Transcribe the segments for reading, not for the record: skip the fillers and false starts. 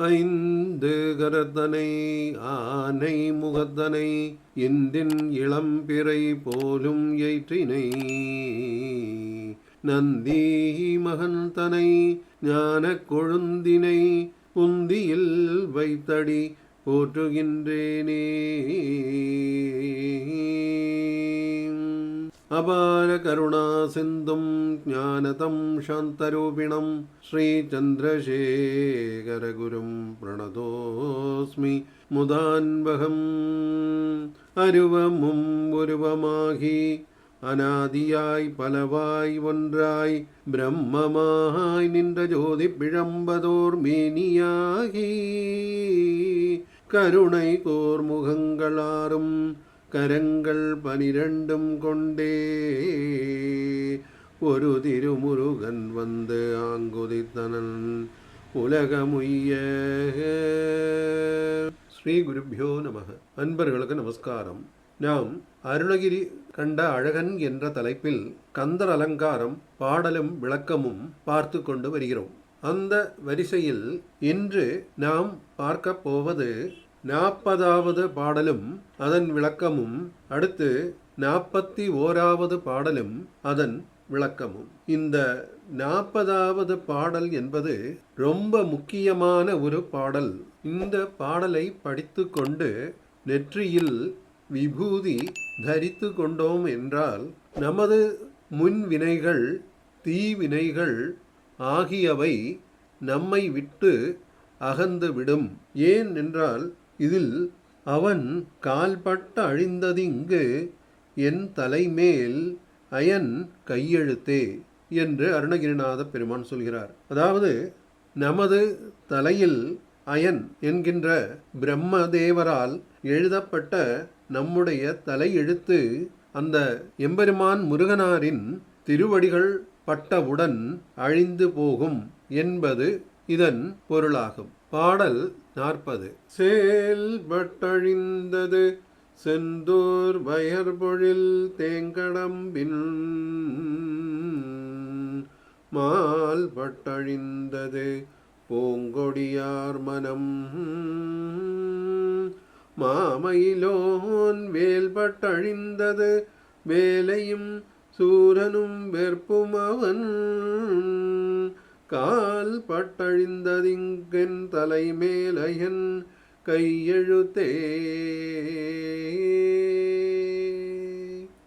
ஐந்து கரத்தனை ஆனை முகத்தனை இன்றின் இளம்பிறை போலும் எயிற்றினை நந்தி மகந்தனை ஞான கொழுந்தினை புந்தியில் வைத்தடி போற்றுகின்றேனே. அபார கருணா சிந்தும் ஞானதம் சாந்தரூபிணம் ஸ்ரீ சந்திரசேகரகுரும் பிரணதோஸ்மி முதான்பகம். அருவமும் உருவமாகி அநாதியாய் பலவாய் ஒன்றாய் பிரம்மமாய் நின்ற ஜோதி பிழம்பதோர் மேனியாகி கருணை கோர் முகங்களாரும் கரங்கள் 12 கொண்டே ஒரு திருமுருகன் வந்து ஆங்குதித்தனன் உலகமுய்ய. ஸ்ரீ குருப்யோ நமக. அன்பர்களுக்கு நமஸ்காரம். நாம் அருணகிரி கண்ட அழகன் என்ற தலைப்பில் கந்தர் அலங்காரம் பாடலும் விளக்கமும் பார்த்து கொண்டு வருகிறோம். அந்த வரிசையில் இன்று நாம் பார்க்க போவது 40வது பாடலும் அதன் விளக்கமும், அடுத்து 41வது பாடலும் அதன் விளக்கமும். இந்த 40வது பாடல் என்பது ரொம்ப முக்கியமான ஒரு பாடல். இந்த பாடலை படித்து கொண்டு நெற்றியில் விபூதி தரித்து கொண்டோம் என்றால் நமது முன்வினைகள் தீவினைகள் ஆகியவை நம்மை விட்டு அகன்று விடும். ஏன் என்றால் இதில் அவன் கால்பட்ட அழிந்ததிங்கு என் தலைமேல் அயன் கையெழுத்தே என்று அருணகிரிநாத பெருமான் சொல்கிறார். அதாவது நமது தலையில் அயன் என்கின்ற பிரம்மதேவரால் எழுதப்பட்ட நம்முடைய தலையெழுத்து அந்த எம்பெருமான் முருகனாரின் திருவடிகள் பட்டவுடன் அழிந்து போகும் என்பது இதன் பொருளாகும். பாடல் 40. செயல்பட்டழிந்தது செந்தூர் வயற்பொழில் தேங்கடம்பின் மால் பட்டழிந்தது பூங்கொடியார் மனம் மாமயிலோன் வேல்பட்டழிந்தது வேலையும் சூரனும் வெற்பும் அவன் கால் பட்டழிந்ததிங்கென் தலைமேலையன் கையெழுத்தே.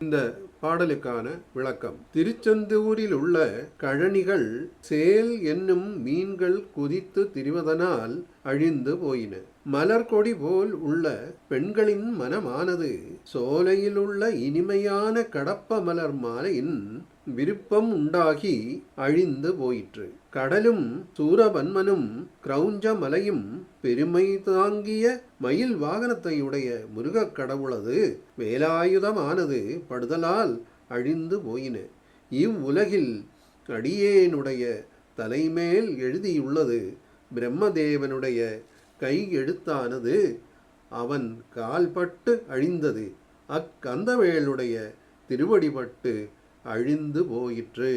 இந்த பாடலுக்கான விளக்கம். திருச்செந்தூரில் உள்ள கழனிகள் சேல் என்னும் மீன்கள் குதித்து திரிவதனால் அழிந்து போயின. மலர்கொடி போல் உள்ள பெண்களின் மனமானது சோலையில் உள்ள இனிமையான கடப்ப மலர் மாலையின் விருப்பம் உண்டாகி அழிந்து போயிற்று. கடலும் சூரபன்மனும் கிரௌஞ்ச மலையும் பெருமை தாங்கிய மயில் வாகனத்தையுடைய முருகக் கடவுளது வேலாயுதமானது படுதலால் அழிந்து போயின. இவ்வுலகில் அடியேனுடைய தலைமேல் எழுதியுள்ளது பிரம்மதேவனுடைய கை எழுத்தானது அவன் கால்பட்டு அழிந்தது. அக்கந்தவேளுடைய திருவடிபட்டு அழிந்து போயிற்று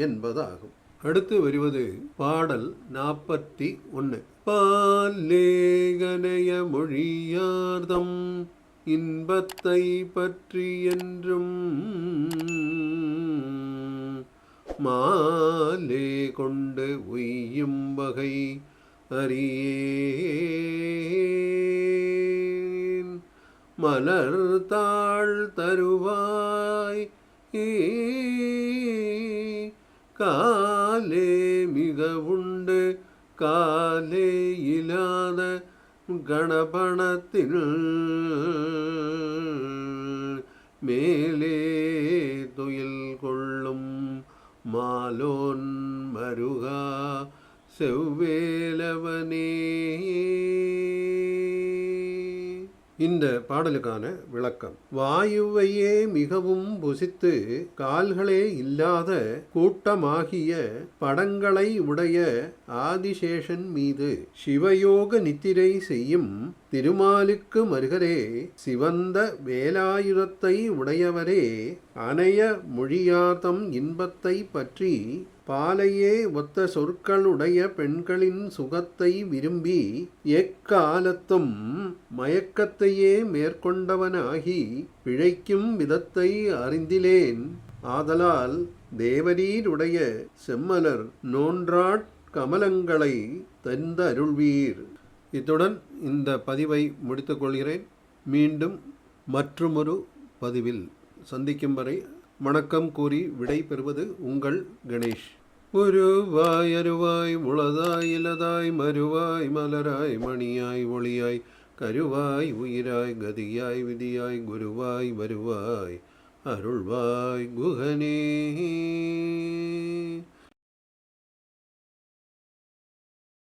என்பதாகும். அடுத்து வருவது பாடல் 41. பாலேகனைய மொழியார்தம் இன்பத்தை பற்றி என்றும் மாலே கொண்டு உய்யும் வகை அறியேன் மலர் தாழ் தருவாய் காலே மிக உண்டு காலே இல்லாத கணபணத்தில் மேலே துயில் கொள்ளும் மாலோன் மருகா செவ்வேலவனே. இந்த பாடலுக்கான விளக்கம். வாயுவையே மிகவும் புசித்து கால்களே இல்லாத கூட்டமாகிய படங்களை உடைய ஆதிசேஷன் மீது சிவயோக நித்திரை செய்யும் திருமாலுக்கு மருகரே, சிவந்த வேலாயுதத்தை உடையவரே, அனைய மொழியாதம் இன்பத்தை பற்றி பாலையே ஒத்த சொற்களுடைய பெண்களின் சுகத்தை விரும்பி எக்காலத்தும் மயக்கத்தையே மேற்கொண்டவனாகி பிழைக்கும் விதத்தை அறிந்திலேன். ஆதலால் தேவரீருடைய செம்மலர் நோன்றாட் கமலங்களை தந்தருள்வீர். இத்துடன் இந்த பதிவை முடித்துக் கொள்கிறேன். மீண்டும் மற்றுமொரு பதிவில் சந்திக்கும் வரை வணக்கம் கூறி விடை பெறுவது உங்கள் கணேஷ். உருவாய் அருவாய் உளதாய் இலதாய் மருவாய் மலராய் மணியாய் ஒளியாய் கருவாய் உயிராய் கதியாய் விதியாய் குருவாய் வருவாய் அருள்வாய் குகனே.